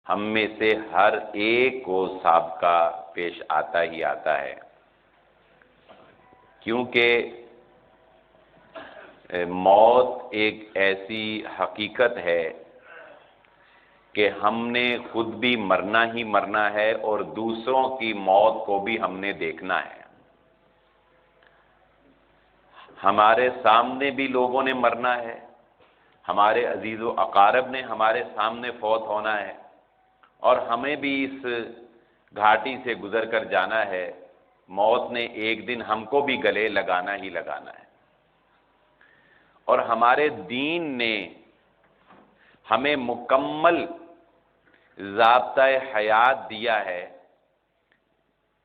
ہم میں سے ہر ایک کو سابقہ پیش آتا ہی آتا ہے، کیونکہ موت ایک ایسی حقیقت ہے کہ ہم نے خود بھی مرنا ہی مرنا ہے اور دوسروں کی موت کو بھی ہم نے دیکھنا ہے۔ ہمارے سامنے بھی لوگوں نے مرنا ہے، ہمارے عزیز و اقارب نے ہمارے سامنے فوت ہونا ہے، اور ہمیں بھی اس گھاٹی سے گزر کر جانا ہے۔ موت نے ایک دن ہم کو بھی گلے لگانا ہی لگانا ہے، اور ہمارے دین نے ہمیں مکمل ضابطۂ حیات دیا ہے۔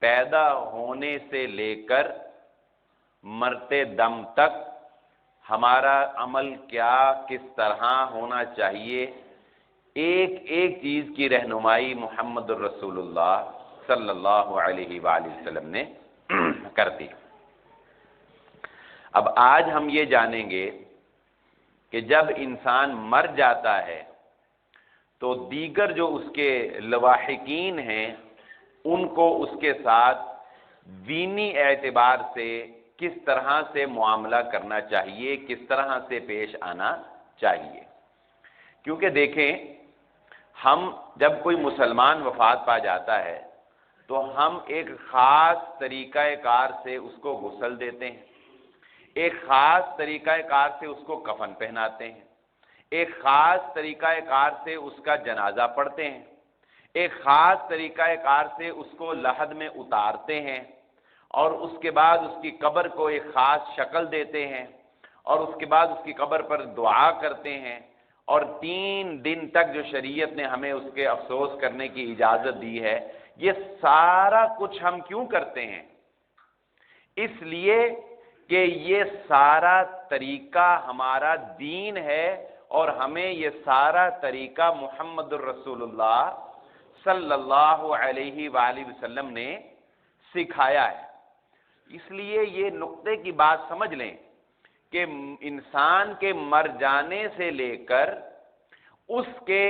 پیدا ہونے سے لے کر مرتے دم تک ہمارا عمل کیا کس طرح ہونا چاہیے، ایک ایک چیز کی رہنمائی محمد الرسول اللہ صلی اللہ علیہ وآلہ وسلم نے کر دی۔ اب آج ہم یہ جانیں گے کہ جب انسان مر جاتا ہے تو دیگر جو اس کے لواحقین ہیں ان کو اس کے ساتھ دینی اعتبار سے کس طرح سے معاملہ کرنا چاہیے، کس طرح سے پیش آنا چاہیے۔ کیونکہ دیکھیں، ہم جب کوئی مسلمان وفات پا جاتا ہے تو ہم ایک خاص طریقہ کار سے اس کو غسل دیتے ہیں، ایک خاص طریقہ کار سے اس کو کفن پہناتے ہیں، ایک خاص طریقہ کار سے اس کا جنازہ پڑھتے ہیں، ایک خاص طریقہ کار سے اس کو لحد میں اتارتے ہیں، اور اس کے بعد اس کی قبر کو ایک خاص شکل دیتے ہیں، اور اس کے بعد اس کی قبر پر دعا کرتے ہیں، اور 3 دن تک جو شریعت نے ہمیں اس کے افسوس کرنے کی اجازت دی ہے۔ یہ سارا کچھ ہم کیوں کرتے ہیں؟ اس لیے کہ یہ سارا طریقہ ہمارا دین ہے، اور ہمیں یہ سارا طریقہ محمد الرسول اللہ صلی اللہ علیہ وآلہ وسلم نے سکھایا ہے۔ اس لیے یہ نقطے کی بات سمجھ لیں کہ انسان کے مر جانے سے لے کر اس کے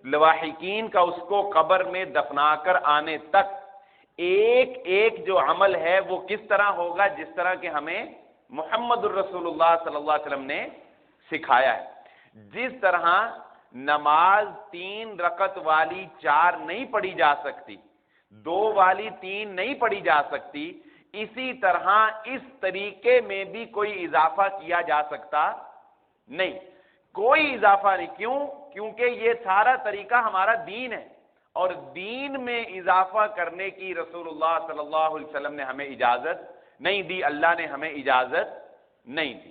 لواحقین کا اس کو قبر میں دفنا کر آنے تک ایک ایک جو عمل ہے وہ کس طرح ہوگا، جس طرح کہ ہمیں محمد الرسول اللہ صلی اللہ علیہ وسلم نے سکھایا ہے۔ جس طرح نماز 3 رکعت والی 4 نہیں پڑھی جا سکتی، 2 والی 3 نہیں پڑھی جا سکتی، اسی طرح اس طریقے میں بھی کوئی اضافہ کیا جا سکتا نہیں، کوئی اضافہ نہیں۔ کیوں؟ کیونکہ یہ سارا طریقہ ہمارا دین ہے، اور دین میں اضافہ کرنے کی رسول اللہ صلی اللہ علیہ وسلم نے ہمیں اجازت نہیں دی، اللہ نے ہمیں اجازت نہیں دی۔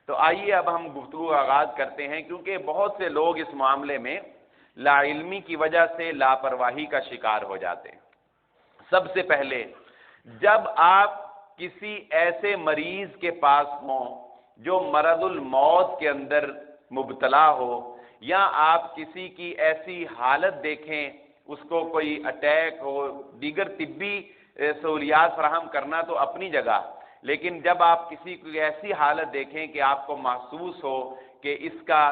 تو آئیے اب ہم گفتگو آغاز کرتے ہیں، کیونکہ بہت سے لوگ اس معاملے میں لا علمی کی وجہ سے لاپرواہی کا شکار ہو جاتے ہیں۔ سب سے پہلے جب آپ کسی ایسے مریض کے پاس ہوں جو مرض الموت کے اندر مبتلا ہو، یا آپ کسی کی ایسی حالت دیکھیں، اس کو کوئی اٹیک ہو، دیگر طبی سہولیات فراہم کرنا تو اپنی جگہ، لیکن جب آپ کسی کو ایسی حالت دیکھیں کہ آپ کو محسوس ہو کہ اس کا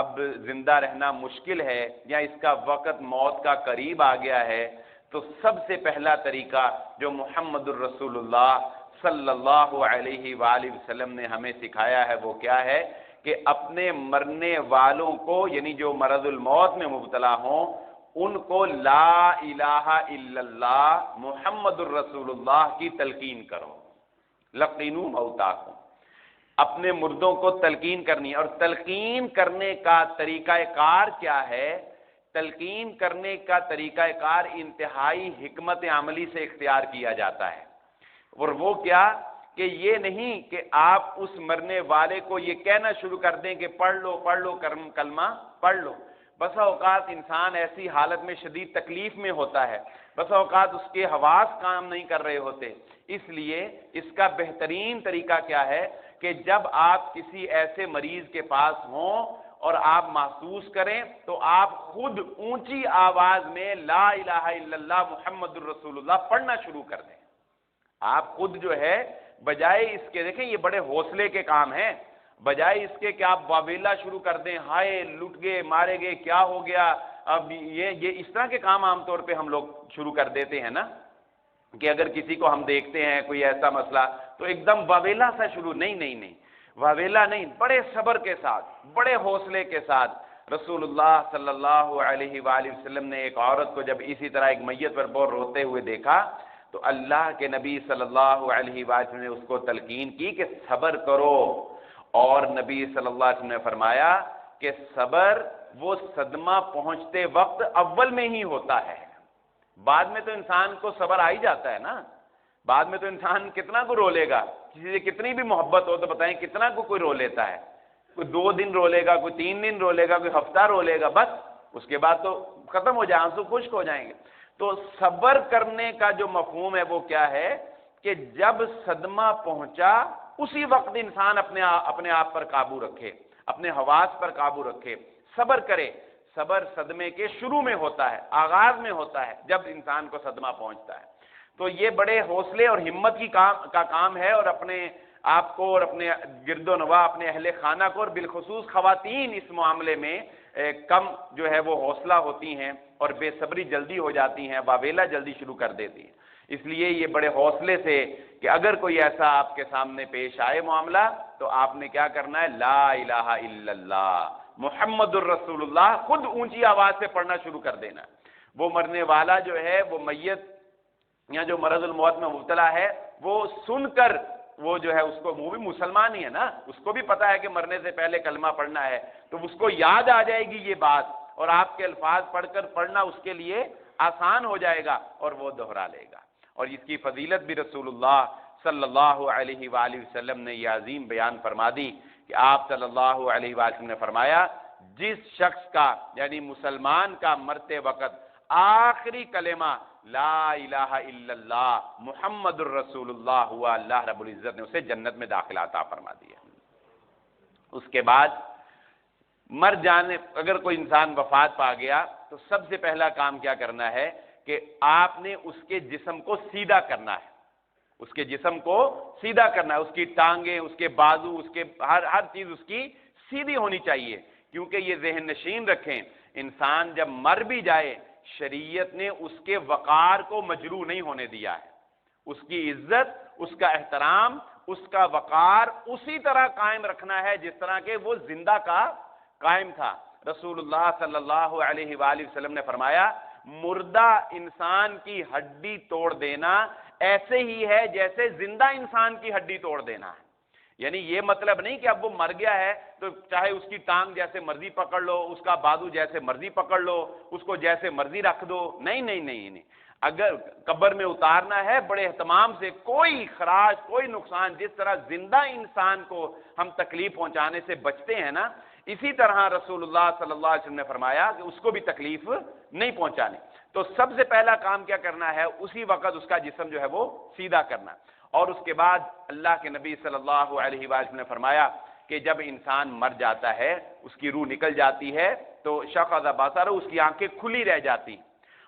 اب زندہ رہنا مشکل ہے، یا اس کا وقت موت کا قریب آ گیا ہے، تو سب سے پہلا طریقہ جو محمد الرسول اللہ صلی اللہ علیہ وآلہ وسلم نے ہمیں سکھایا ہے وہ کیا ہے کہ اپنے مرنے والوں کو، یعنی جو مرض الموت میں مبتلا ہوں، ان کو لا الہ الا اللہ محمد الرسول اللہ کی تلقین کرو۔ لقینوا موتاکم، اپنے مردوں کو تلقین کرنی ہے۔ اور تلقین کرنے کا طریقہ کار کیا ہے؟ تلقین کرنے کا طریقہ کار انتہائی حکمت عملی سے اختیار کیا جاتا ہے، اور وہ کیا کہ یہ نہیں کہ آپ اس مرنے والے کو یہ کہنا شروع کر دیں کہ پڑھ لو کلمہ پڑھ لو۔ بسا اوقات انسان ایسی حالت میں شدید تکلیف میں ہوتا ہے، بسا اوقات اس کے حواس کام نہیں کر رہے ہوتے، اس لیے اس کا بہترین طریقہ کیا ہے کہ جب آپ کسی ایسے مریض کے پاس ہوں اور آپ محسوس کریں تو آپ خود اونچی آواز میں لا الہ الا اللہ محمد الرسول اللہ پڑھنا شروع کر دیں۔ آپ خود جو ہے بجائے اس کے، دیکھیں یہ بڑے حوصلے کے کام ہیں، بجائے اس کے کہ آپ واویلا شروع کر دیں، ہائے لٹ گئے، مارے گئے، کیا ہو گیا، اب یہ اس طرح کے کام عام طور پہ ہم لوگ شروع کر دیتے ہیں نا کہ اگر کسی کو ہم دیکھتے ہیں کوئی ایسا مسئلہ تو ایک دم واویلا سا شروع، نہیں، واویلا نہیں، بڑے صبر کے ساتھ، بڑے حوصلے کے ساتھ۔ رسول اللہ صلی اللہ علیہ وآلہ وسلم نے ایک عورت کو جب اسی طرح ایک میت پر بہت روتے ہوئے دیکھا تو اللہ کے نبی صلی اللہ علیہ وآلہ وسلم نے اس کو تلقین کی کہ صبر کرو، اور نبی صلی اللہ علیہ وسلم نے فرمایا کہ صبر وہ صدمہ پہنچتے وقت اول میں ہی ہوتا ہے، بعد میں تو انسان کو صبر آ ہی جاتا ہے نا، بعد میں تو انسان کتنا کو رو لے گا، کسی سے کتنی بھی محبت ہو تو بتائیں کتنا کو کوئی رو لیتا ہے، کوئی 2 دن رو لے گا، کوئی 3 دن رو لے گا، کوئی ہفتہ رو لے گا، بس اس کے بعد تو ختم ہو جائے، آنسو خشک ہو جائیں گے۔ تو صبر کرنے کا جو مفہوم ہے وہ کیا ہے کہ جب صدمہ پہنچا اسی وقت انسان اپنے آپ پر قابو رکھے، اپنے حواس پر قابو رکھے، صبر کرے۔ صبر صدمے کے شروع میں ہوتا ہے، آغاز میں ہوتا ہے، جب انسان کو صدمہ پہنچتا ہے۔ تو یہ بڑے حوصلے اور ہمت کا کام ہے، اور اپنے آپ کو اور اپنے گرد و نواح اپنے اہل خانہ کو، اور بالخصوص خواتین اس معاملے میں کم جو ہے وہ حوصلہ ہوتی ہیں اور بے صبری جلدی ہو جاتی ہیں، واویلا جلدی شروع کر دیتی ہیں۔ اس لیے یہ بڑے حوصلے سے کہ اگر کوئی ایسا آپ کے سامنے پیش آئے معاملہ تو آپ نے کیا کرنا ہے، لا الہ الا اللہ محمد الرسول اللہ، خود اونچی آواز سے پڑھنا شروع کر دینا۔ وہ مرنے والا جو ہے، وہ میت یا جو مرض الموت میں مبتلا ہے، وہ سن کر وہ جو ہے اس کو، وہ بھی مسلمان ہی ہے نا، اس کو بھی پتا ہے کہ مرنے سے پہلے کلمہ پڑھنا ہے، تو اس کو یاد آ جائے گی یہ بات، اور آپ کے الفاظ پڑھ کر پڑھنا اس کے لیے آسان ہو جائے گا اور وہ دہرا لے گا۔ اور اس کی فضیلت بھی رسول اللہ صلی اللہ علیہ وآلہ وسلم نے یہ عظیم بیان فرما دی کہ آپ صلی اللہ علیہ وآلہ وسلم نے فرمایا، جس شخص کا یعنی مسلمان کا مرتے وقت آخری کلمہ لا الہ الا اللہ محمد الرسول اللہ ہوا، اللہ رب العزت نے اسے جنت میں داخلہ عطا فرما دیا۔ اس کے بعد مر جانے، اگر کوئی انسان وفات پا گیا تو سب سے پہلا کام کیا کرنا ہے کہ آپ نے اس کے جسم کو سیدھا کرنا ہے، اس کے جسم کو سیدھا کرنا ہے، اس کی ٹانگیں، اس کے بازو، اس کے ہر چیز اس کی سیدھی ہونی چاہیے، کیونکہ یہ ذہن نشین رکھیں، انسان جب مر بھی جائے شریعت نے اس کے وقار کو مجروح نہیں ہونے دیا ہے، اس کی عزت، اس کا احترام، اس کا وقار اسی طرح قائم رکھنا ہے جس طرح کہ وہ زندہ کا قائم تھا۔ رسول اللہ صلی اللہ علیہ وآلہ وسلم نے فرمایا، مردہ انسان کی ہڈی توڑ دینا ایسے ہی ہے جیسے زندہ انسان کی ہڈی توڑ دینا ہے۔ یعنی یہ مطلب نہیں کہ اب وہ مر گیا ہے تو چاہے اس کی ٹانگ جیسے مرضی پکڑ لو، اس کا بازو جیسے مرضی پکڑ لو، اس کو جیسے مرضی رکھ دو، نہیں۔ اگر قبر میں اتارنا ہے بڑے اہتمام سے، کوئی خراش، کوئی نقصان، جس طرح زندہ انسان کو ہم تکلیف پہنچانے سے بچتے ہیں نا، اسی طرح رسول اللہ صلی اللہ علیہ وسلم نے فرمایا کہ اس کو بھی تکلیف نہیں پہنچانی۔ تو سب سے پہلا کام کیا کرنا ہے، اسی وقت اس کا جسم جو ہے وہ سیدھا کرنا۔ اور اس کے بعد اللہ کے نبی صلی اللہ علیہ وسلم نے فرمایا کہ جب انسان مر جاتا ہے، اس کی روح نکل جاتی ہے تو شخص بصرہ، اس کی آنکھیں کھلی رہ جاتی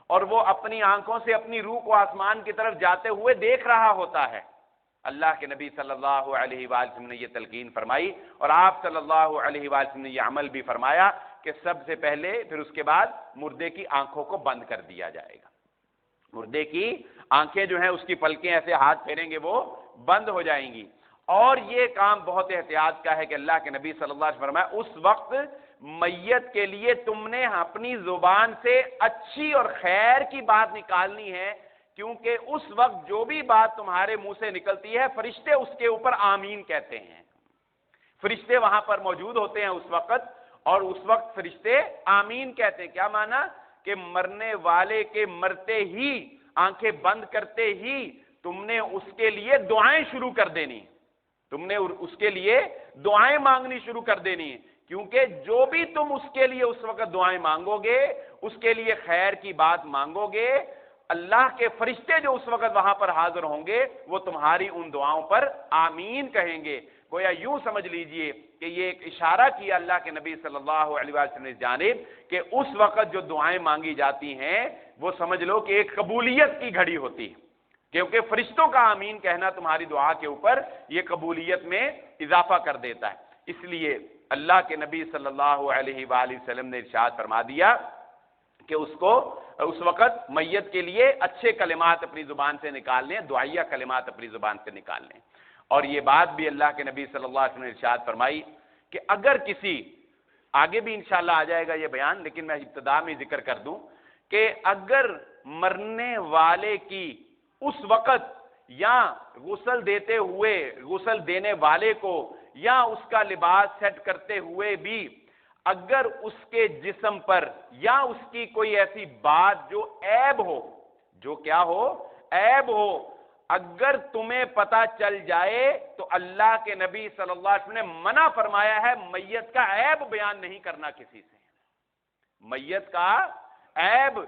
اور وہ اپنی آنکھوں سے اپنی روح کو آسمان کی طرف جاتے ہوئے دیکھ رہا ہوتا ہے۔ اللہ کے نبی صلی اللہ علیہ وسلم نے یہ تلقین فرمائی، اور آپ صلی اللہ علیہ وسلم نے یہ عمل بھی فرمایا کہ سب سے پہلے پھر اس کے بعد مردے کی آنکھوں کو بند کر دیا جائے گا۔ مردے کی آنکھیں جو ہیں اس کی پلکیں ایسے ہاتھ پھیریں گے وہ بند ہو جائیں گی۔ اور یہ کام بہت احتیاط کا ہے کہ اللہ کے نبی صلی اللہ علیہ وسلم فرمایا، اس وقت میت کے لیے تم نے اپنی زبان سے اچھی اور خیر کی بات نکالنی ہے، کیونکہ اس وقت جو بھی بات تمہارے منہ سے نکلتی ہے فرشتے اس کے اوپر آمین کہتے ہیں۔ فرشتے وہاں پر موجود ہوتے ہیں اس وقت، اور اس وقت فرشتے آمین کہتے ہیں۔ کیا معنی؟ کہ مرنے والے کے مرتے ہی، آنکھیں بند کرتے ہی تم نے اس کے لیے دعائیں شروع کر دینی، تم نے اس کے لیے دعائیں مانگنی شروع کر دینی، کیونکہ جو بھی تم اس کے لیے اس وقت دعائیں مانگو گے، اس کے لیے خیر کی بات مانگو گے، اللہ کے فرشتے جو اس وقت وہاں پر حاضر ہوں گے وہ تمہاری ان دعاؤں پر آمین کہیں گے۔ گویا یوں سمجھ لیجئے کہ یہ ایک اشارہ کیا اللہ کے نبی صلی اللہ علیہ وسلم نے جانب کہ اس وقت جو دعائیں مانگی جاتی ہیں وہ سمجھ لو کہ ایک قبولیت کی گھڑی ہوتی ہے، کیونکہ فرشتوں کا آمین کہنا تمہاری دعا کے اوپر یہ قبولیت میں اضافہ کر دیتا ہے۔ اس لیے اللہ کے نبی صلی اللہ علیہ وآلہ وسلم نے ارشاد فرما دیا کہ اس وقت میت کے لیے اچھے کلمات اپنی زبان سے نکال لیں، دعائیہ کلمات اپنی زبان سے نکال لیں۔ اور یہ بات بھی اللہ کے نبی صلی اللہ علیہ وسلم نے ارشاد فرمائی کہ اگر کسی، آگے بھی انشاءاللہ آ جائے گا یہ بیان، لیکن میں ابتدا میں ذکر کر دوں کہ اگر مرنے والے کی اس وقت یا غسل دیتے ہوئے، غسل دینے والے کو یا اس کا لباس سیٹ کرتے ہوئے بھی اگر اس کے جسم پر یا اس کی کوئی ایسی بات جو عیب ہو، جو کیا ہو، عیب ہو، اگر تمہیں پتہ چل جائے تو اللہ کے نبی صلی اللہ علیہ وسلم نے منع فرمایا ہے میت کا عیب بیان نہیں کرنا کسی سے۔ میت کا عیب،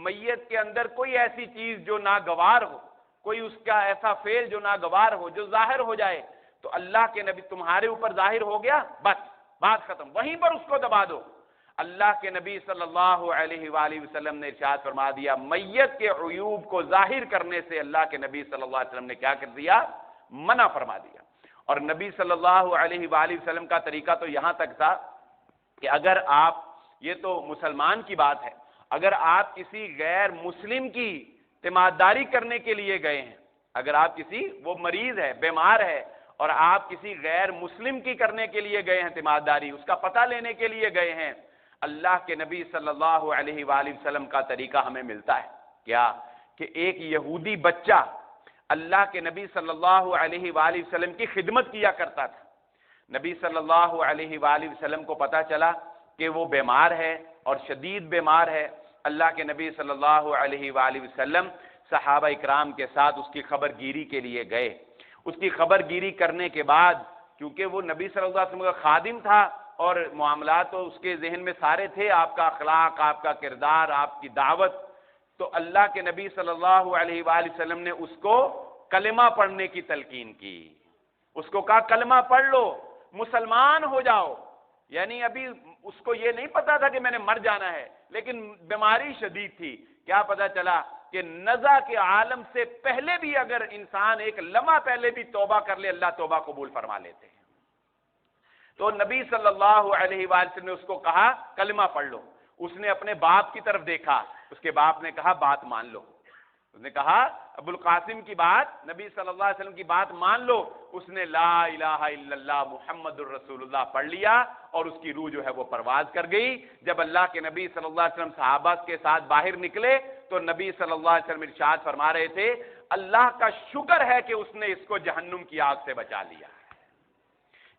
میت کے اندر کوئی ایسی چیز جو ناگوار ہو، کوئی اس کا ایسا فعل جو ناگوار ہو، جو ظاہر ہو جائے، تو اللہ کے نبی تمہارے اوپر ظاہر ہو گیا، بس بات ختم، وہیں پر اس کو دبا دو۔ اللہ کے نبی صلی اللہ علیہ وآلہ وسلم نے ارشاد فرما دیا، میت کے عیوب کو ظاہر کرنے سے اللہ کے نبی صلی اللہ علیہ وسلم نے کیا کر دیا، منع فرما دیا۔ اور نبی صلی اللہ علیہ وآلہ وسلم کا طریقہ تو یہاں تک تھا کہ اگر آپ، یہ تو مسلمان کی بات ہے، اگر آپ کسی غیر مسلم کی تیمارداری کرنے کے لیے گئے ہیں، اگر آپ کسی، وہ مریض ہے، بیمار ہے، اور آپ کسی غیر مسلم کی کرنے کے لیے گئے ہیں تیمارداری، اس کا پتہ لینے کے لیے گئے ہیں، اللہ کے نبی صلی اللہ علیہ وآلہ وسلم کا طریقہ ہمیں ملتا ہے کیا، کہ ایک یہودی بچہ اللہ کے نبی صلی اللہ علیہ وآلہ وسلم کی خدمت کیا کرتا تھا۔ نبی صلی اللہ علیہ وآلہ وسلم کو پتہ چلا کہ وہ بیمار ہے اور شدید بیمار ہے، اللہ کے نبی صلی اللہ علیہ وآلہ وسلم صحابہ اکرام کے ساتھ اس کی خبر گیری کے لیے گئے۔ اس کی خبر گیری کرنے کے بعد، کیونکہ وہ نبی صلی اللہ علیہ وسلم کا خادم تھا اور معاملات تو اس کے ذہن میں سارے تھے، آپ کا اخلاق، آپ کا کردار، آپ کی دعوت، تو اللہ کے نبی صلی اللہ علیہ وآلہ وسلم نے اس کو کلمہ پڑھنے کی تلقین کی۔ اس کو کہا کلمہ پڑھ لو، مسلمان ہو جاؤ۔ یعنی ابھی اس کو یہ نہیں پتا تھا کہ میں نے مر جانا ہے، لیکن بیماری شدید تھی۔ کیا پتا چلا کہ نزع کے عالم سے پہلے بھی اگر انسان ایک لمحہ پہلے بھی توبہ کر لے، اللہ توبہ قبول فرما لیتے ہیں۔ تو نبی صلی اللہ علیہ وآلہ وسلم نے اس کو کہا کلمہ پڑھ لو۔ اس نے اپنے باپ کی طرف دیکھا، اس کے باپ نے کہا بات مان لو۔ اس نے کہا ابو القاسم کی بات، نبی صلی اللہ علیہ وسلم کی بات مان لو۔ اس نے لا الہ الا اللہ محمد الرسول اللہ پڑھ لیا اور اس کی روح جو ہے وہ پرواز کر گئی۔ جب اللہ کے نبی صلی اللہ علیہ وسلم صحابہ کے ساتھ باہر نکلے تو نبی صلی اللہ علیہ وسلم ارشاد فرما رہے تھے، اللہ کا شکر ہے کہ اس نے اس کو جہنم کی آگ سے بچا لیا۔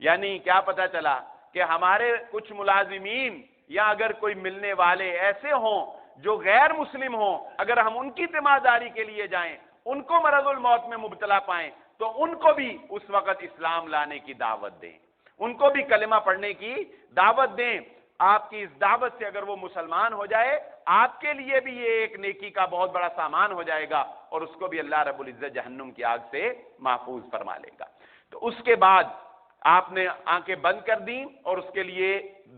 یعنی کیا پتا چلا کہ ہمارے کچھ ملازمین یا اگر کوئی ملنے والے ایسے ہوں جو غیر مسلم ہوں، اگر ہم ان کی تیمارداری کے لیے جائیں، ان کو مرض الموت میں مبتلا پائیں، تو ان کو بھی اس وقت اسلام لانے کی دعوت دیں، ان کو بھی کلمہ پڑھنے کی دعوت دیں۔ آپ کی اس دعوت سے اگر وہ مسلمان ہو جائے، آپ کے لیے بھی یہ ایک نیکی کا بہت بڑا سامان ہو جائے گا، اور اس کو بھی اللہ رب العزت جہنم کی آگ سے محفوظ فرما لے گا۔ تو اس کے بعد آپ نے آنکھیں بند کر دیں اور اس کے لیے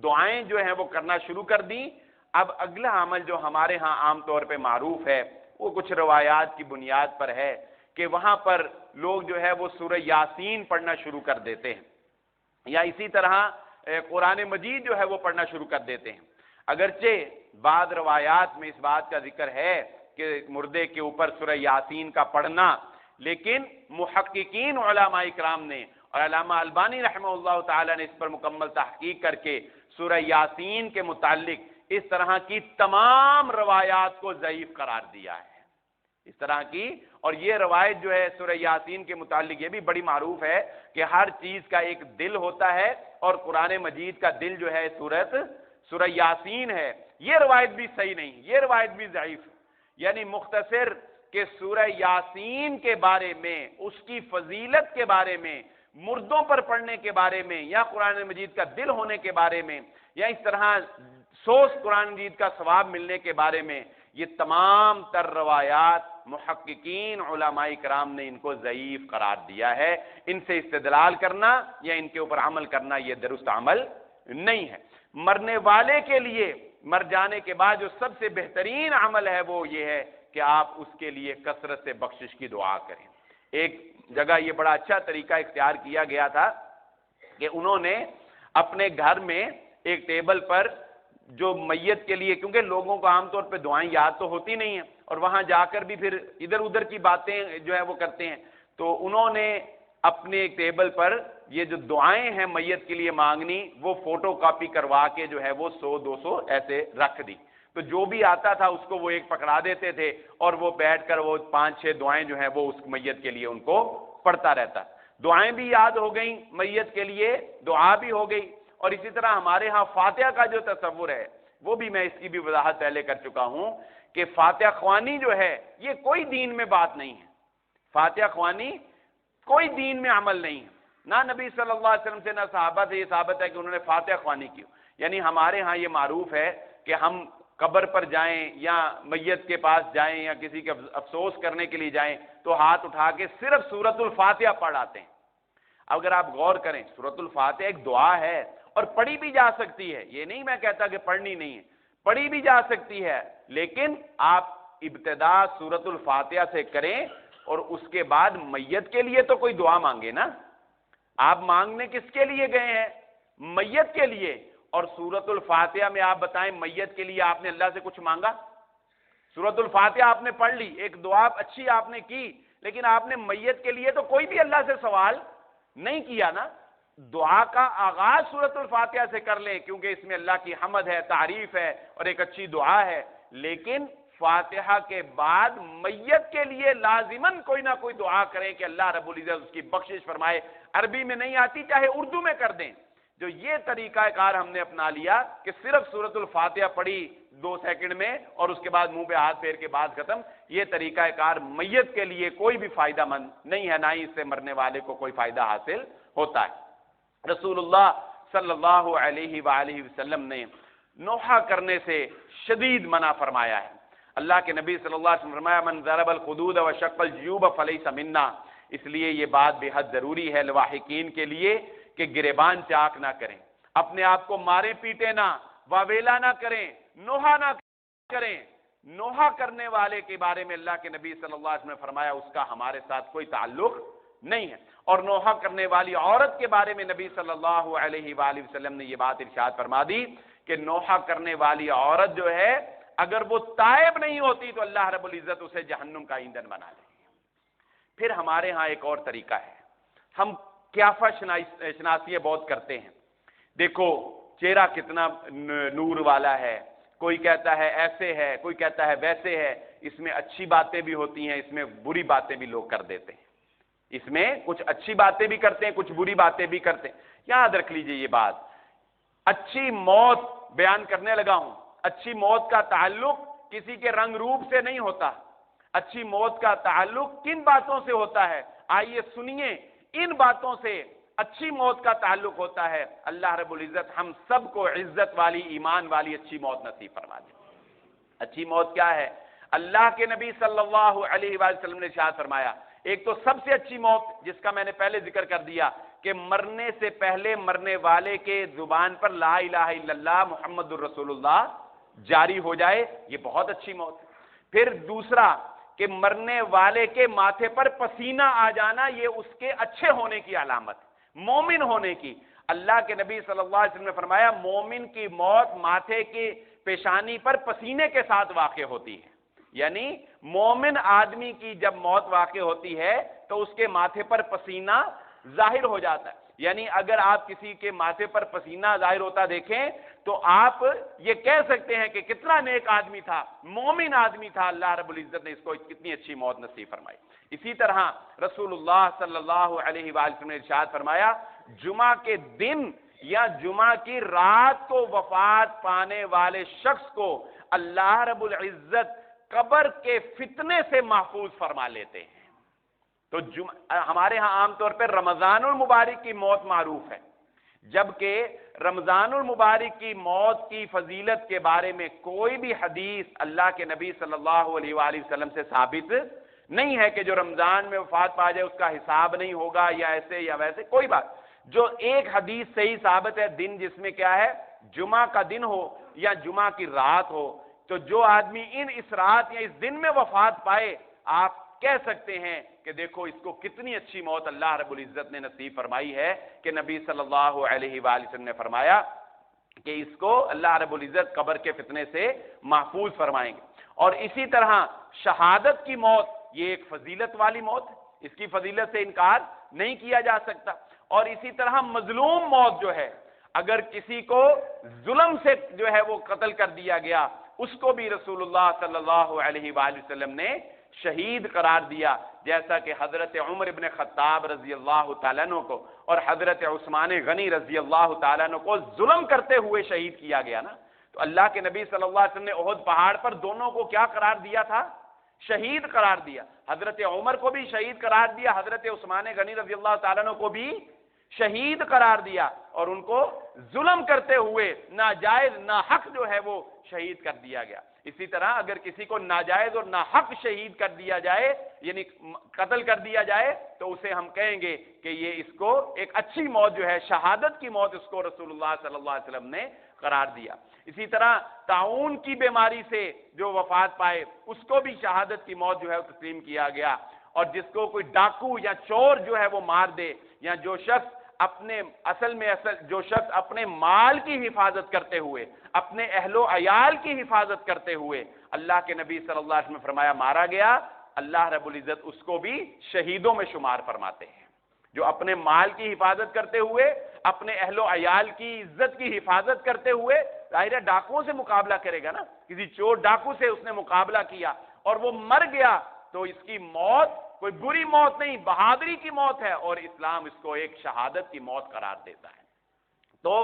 دعائیں جو ہیں وہ کرنا شروع کر دیں۔ اب اگلا عمل جو ہمارے ہاں عام طور پہ معروف ہے، وہ کچھ روایات کی بنیاد پر ہے کہ وہاں پر لوگ جو ہے وہ سورہ یاسین پڑھنا شروع کر دیتے ہیں، یا اسی طرح قرآن مجید جو ہے وہ پڑھنا شروع کر دیتے ہیں۔ اگرچہ بعض روایات میں اس بات کا ذکر ہے کہ مردے کے اوپر سورہ یاسین کا پڑھنا، لیکن محققین علماء اکرام نے اور علامہ البانی رحمہ اللہ تعالی نے اس پر مکمل تحقیق کر کے سورہ یاسین کے متعلق اس طرح کی تمام روایات کو ضعیف قرار دیا ہے۔ اس طرح کی، اور یہ روایت جو ہے سورہ یاسین کے متعلق یہ بھی بڑی معروف ہے کہ ہر چیز کا ایک دل ہوتا ہے، اور قرآن مجید کا دل جو ہے سورہ یاسین ہے۔ یہ روایت بھی صحیح نہیں، یہ روایت بھی ضعیف، یعنی مختصر کہ سورہ یاسین کے بارے میں، اس کی فضیلت کے بارے میں، مردوں پر پڑھنے کے بارے میں، یا قرآن مجید کا دل ہونے کے بارے میں، یا اس طرح سوچ قرآن مجید کا ثواب ملنے کے بارے میں، یہ تمام تر روایات محققین علماء کرام نے ان کو ضعیف قرار دیا ہے۔ ان سے استدلال کرنا یا ان کے اوپر عمل کرنا یہ درست عمل نہیں ہے۔ مرنے والے کے لیے مر جانے کے بعد جو سب سے بہترین عمل ہے وہ یہ ہے کہ آپ اس کے لیے کثرت سے بخشش کی دعا کریں۔ ایک جگہ یہ بڑا اچھا طریقہ اختیار کیا گیا تھا کہ انہوں نے اپنے گھر میں ایک ٹیبل پر جو میت کے لیے، کیونکہ لوگوں کو عام طور پہ دعائیں یاد تو ہوتی نہیں ہیں اور وہاں جا کر بھی پھر ادھر ادھر کی باتیں جو ہے وہ کرتے ہیں، تو انہوں نے اپنے ٹیبل پر یہ جو دعائیں ہیں میت کے لیے مانگنی، وہ فوٹو کاپی کروا کے جو ہے وہ 100-200 ایسے رکھ دی، تو جو بھی آتا تھا اس کو وہ ایک پکڑا دیتے تھے اور وہ بیٹھ کر وہ 5-6 دعائیں جو ہیں وہ اس میت کے لیے ان کو پڑھتا رہتا۔ دعائیں بھی یاد ہو گئیں، میت کے لیے دعا بھی ہو گئی، اور اسی طرح ہمارے ہاں فاتحہ کا جو تصور ہے وہ بھی میں اس کی بھی وضاحت پہلے کر چکا ہوں کہ فاتحہ خوانی جو ہے یہ کوئی دین میں بات نہیں ہے، فاتحہ خوانی کوئی دین میں عمل نہیں ہے، نہ نبی صلی اللہ علیہ وسلم سے نہ صحابہ سے یہ ثابت ہے کہ انہوں نے فاتحہ خوانی کی، یعنی ہمارے ہاں یہ معروف ہے کہ ہم قبر پر جائیں یا میت کے پاس جائیں یا کسی کے افسوس کرنے کے لیے جائیں تو ہاتھ اٹھا کے صرف سورۃ الفاتحہ پڑھ آتے ہیں۔ اگر آپ غور کریں سورۃ الفاتحہ ایک دعا ہے اور پڑھی بھی جا سکتی ہے، یہ نہیں میں کہتا کہ پڑھنی نہیں ہے، پڑھی بھی جا سکتی ہے، لیکن آپ ابتدا سورۃ الفاتحہ سے کریں اور اس کے بعد میت کے لیے تو کوئی دعا مانگے نا، آپ مانگنے کس کے لیے گئے ہیں؟ میت کے لیے، اور سورۃ الفاتحہ میں آپ بتائیں میت کے لیے آپ نے اللہ سے کچھ مانگا؟ سورۃ الفاتحہ آپ نے پڑھ لی، ایک دعا اچھی آپ نے کی، لیکن آپ نے میت کے لیے تو کوئی بھی اللہ سے سوال نہیں کیا نا۔ دعا کا آغاز سورۃ الفاتحہ سے کر لیں کیونکہ اس میں اللہ کی حمد ہے، تعریف ہے اور ایک اچھی دعا ہے، لیکن فاتحہ کے بعد میت کے لیے لازماً کوئی نہ کوئی دعا کریں کہ اللہ رب العزت اس کی بخشش فرمائے۔ عربی میں نہیں آتی چاہے اردو میں کر دیں۔ جو یہ طریقہ کار ہم نے اپنا لیا کہ صرف سورۃ الفاتحہ پڑھی 2 سیکنڈ میں اور اس کے بعد منہ پہ ہاتھ پھیر کے بعد ختم، یہ طریقہ کار میت کے لیے کوئی بھی فائدہ مند نہیں ہے، نہ ہی اس سے مرنے والے کو کوئی فائدہ حاصل ہوتا ہے۔ رسول اللہ صلی اللہ علیہ وآلہ وسلم نے نوحہ کرنے سے شدید منع فرمایا ہے۔ اللہ کے نبی صلی اللہ علیہ وسلم فرمایا من ضرب الخدود وشق الجیوب فلیس منا، اس لیے یہ بات بے حد ضروری ہے لواحقین کے لیے کہ گریبان چاک نہ کریں، اپنے آپ کو مارے پیٹے نہ، واویلا نہ کریں، نوحہ نہ کریں۔ نوحہ کرنے والے کے بارے میں اللہ کے نبی صلی اللہ علیہ وسلم نے فرمایا اس کا ہمارے ساتھ کوئی تعلق نہیں ہے، اور نوحہ کرنے والی عورت کے بارے میں نبی صلی اللہ علیہ وآلہ وسلم نے یہ بات ارشاد فرما دی کہ نوحہ کرنے والی عورت جو ہے اگر وہ تائب نہیں ہوتی تو اللہ رب العزت اسے جہنم کا ایندھن بنا لے گی۔ پھر ہمارے ہاں ایک اور طریقہ ہے، ہم قیافہ شناسیاں بہت کرتے ہیں، دیکھو چہرہ کتنا نور والا ہے، کوئی کہتا ہے ایسے ہے، کوئی کہتا ہے ویسے ہے، اس میں اچھی باتیں بھی ہوتی ہیں، اس میں بری باتیں بھی لوگ کر دیتے ہیں، اس میں کچھ اچھی باتیں بھی کرتے ہیں، کچھ بری باتیں بھی کرتے ہیں۔ یاد رکھ لیجئے یہ بات، اچھی موت بیان کرنے لگا ہوں، اچھی موت کا تعلق کسی کے رنگ روپ سے نہیں ہوتا، اچھی موت کا تعلق کن باتوں سے ہوتا ہے؟ آئیے سنیے، ان باتوں سے اچھی موت کا تعلق ہوتا ہے۔ اللہ رب العزت ہم سب کو عزت والی، ایمان والی اچھی موت نصیب فرما دے۔ اچھی موت کیا ہے؟ اللہ کے نبی صلی اللہ علیہ وآلہ وسلم نے ارشاد فرمایا، ایک تو سب سے اچھی موت جس کا میں نے پہلے ذکر کر دیا کہ مرنے سے پہلے مرنے والے کے زبان پر لا الہ الا اللہ محمد الرسول اللہ جاری ہو جائے، یہ بہت اچھی موت ہے۔ پھر دوسرا کہ مرنے والے کے ماتھے پر پسینہ آ جانا، یہ اس کے اچھے ہونے کی علامت، مومن ہونے کی۔ اللہ کے نبی صلی اللہ علیہ وسلم نے فرمایا مومن کی موت ماتھے کی پیشانی پر پسینے کے ساتھ واقع ہوتی ہے، یعنی مومن آدمی کی جب موت واقع ہوتی ہے تو اس کے ماتھے پر پسینہ ظاہر ہو جاتا ہے، یعنی اگر آپ کسی کے ماتھے پر پسینہ ظاہر ہوتا دیکھیں تو آپ یہ کہہ سکتے ہیں کہ کتنا نیک آدمی تھا، مومن آدمی تھا، اللہ رب العزت نے اس کو کتنی اچھی موت نصیب فرمائی۔ اسی طرح رسول اللہ صلی اللہ علیہ وآلہ وسلم نے ارشاد فرمایا جمعہ کے دن یا جمعہ کی رات کو وفات پانے والے شخص کو اللہ رب العزت قبر کے فتنے سے محفوظ فرما لیتے ہیں۔ تو ہمارے ہاں عام طور پر رمضان المبارک کی موت معروف ہے، جبکہ رمضان المبارک کی موت کی فضیلت کے بارے میں کوئی بھی حدیث اللہ کے نبی صلی اللہ علیہ وآلہ وسلم سے ثابت نہیں ہے کہ جو رمضان میں وفات پا جائے اس کا حساب نہیں ہوگا یا ایسے یا ویسے، کوئی بات۔ جو ایک حدیث صحیح ثابت ہے دن جس میں کیا ہے جمعہ کا دن ہو یا جمعہ کی رات ہو، تو جو آدمی اس رات یا اس دن میں وفات پائے آپ کہہ سکتے ہیں کہ دیکھو اس کو کتنی اچھی موت اللہ رب العزت نے نصیب فرمائی ہے کہ نبی صلی اللہ علیہ وآلہ وسلم نے فرمایا کہ اس کو اللہ رب العزت قبر کے فتنے سے محفوظ فرمائیں گے۔ اور اسی طرح شہادت کی موت یہ ایک فضیلت والی موت ہے، اس کی فضیلت سے انکار نہیں کیا جا سکتا۔ اور اسی طرح مظلوم موت جو ہے، اگر کسی کو ظلم سے جو ہے وہ قتل کر دیا گیا، اس کو بھی رسول اللہ صلی اللہ علیہ وآلہ وسلم نے شہید قرار دیا، جیسا کہ حضرت عمر ابن خطاب رضی اللہ تعالیٰ عنہ کو اور حضرت عثمان غنی رضی اللہ تعالیٰ عنہ کو ظلم کرتے ہوئے شہید کیا گیا نا۔ تو اللہ کے نبی صلی اللہ علیہ وسلم نے احد پہاڑ پر دونوں کو کیا قرار دیا تھا؟ شہید قرار دیا۔ حضرت عمر کو بھی شہید قرار دیا، حضرت عثمان غنی رضی اللہ تعالیٰ عنہ کو بھی شہید قرار دیا، اور ان کو ظلم کرتے ہوئے ناجائز ناحق جو ہے وہ شہید کر دیا گیا۔ اسی طرح اگر کسی کو ناجائز اور ناحق شہید کر دیا جائے، یعنی قتل کر دیا جائے، تو اسے ہم کہیں گے کہ یہ اس کو ایک اچھی موت جو ہے، شہادت کی موت، اس کو رسول اللہ صلی اللہ علیہ وسلم نے قرار دیا۔ اسی طرح طاعون کی بیماری سے جو وفات پائے، اس کو بھی شہادت کی موت جو ہے تسلیم کیا گیا۔ اور جس کو کوئی ڈاکو یا چور جو ہے وہ مار دے، یا جو شخص جو شخص اپنے مال کی حفاظت کرتے ہوئے، اپنے اہل و عیال کی حفاظت کرتے ہوئے اللہ کے نبی صلی اللہ علیہ وسلم نے فرمایا مارا گیا، اللہ رب العزت اس کو بھی شہیدوں میں شمار فرماتے ہیں۔ جو اپنے مال کی حفاظت کرتے ہوئے، اپنے اہل و عیال کی عزت کی حفاظت کرتے ہوئے، ظاہر ہے ڈاکوؤں سے مقابلہ کرے گا نا، کسی چور ڈاکو سے اس نے مقابلہ کیا اور وہ مر گیا، تو اس کی موت کوئی بری موت نہیں، بہادری کی موت ہے، اور اسلام اس کو ایک شہادت کی موت قرار دیتا ہے۔ تو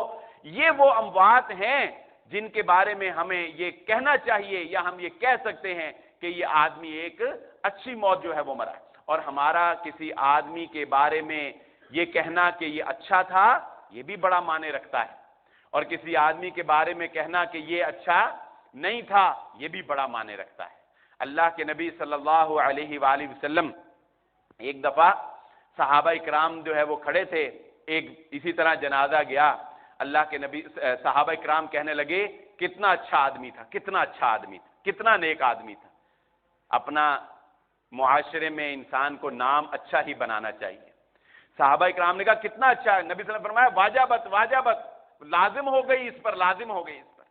یہ وہ اموات ہیں جن کے بارے میں ہمیں یہ کہنا چاہیے، یا ہم یہ کہہ سکتے ہیں کہ یہ آدمی ایک اچھی موت جو ہے وہ مرا۔ اور ہمارا کسی آدمی کے بارے میں یہ کہنا کہ یہ اچھا تھا، یہ بھی بڑا معنی رکھتا ہے، اور کسی آدمی کے بارے میں کہنا کہ یہ اچھا نہیں تھا، یہ بھی بڑا معنی رکھتا ہے۔ اللہ کے نبی صلی اللہ علیہ وآلہ وسلم ایک دفعہ صحابہ اکرام جو ہے وہ کھڑے تھے، ایک اسی طرح جنازہ گیا، اللہ کے نبی صحابہ اکرام کہنے لگے کتنا اچھا آدمی تھا، کتنا اچھا آدمی تھا، کتنا نیک آدمی تھا۔ اپنا معاشرے میں انسان کو نام اچھا ہی بنانا چاہیے۔ صحابہ اکرام نے کہا کتنا اچھا ہے، نبی صلی اللہ علیہ وسلم نے فرمایا واجبت واجبت، لازم ہو گئی اس پر، لازم ہو گئی اس پر۔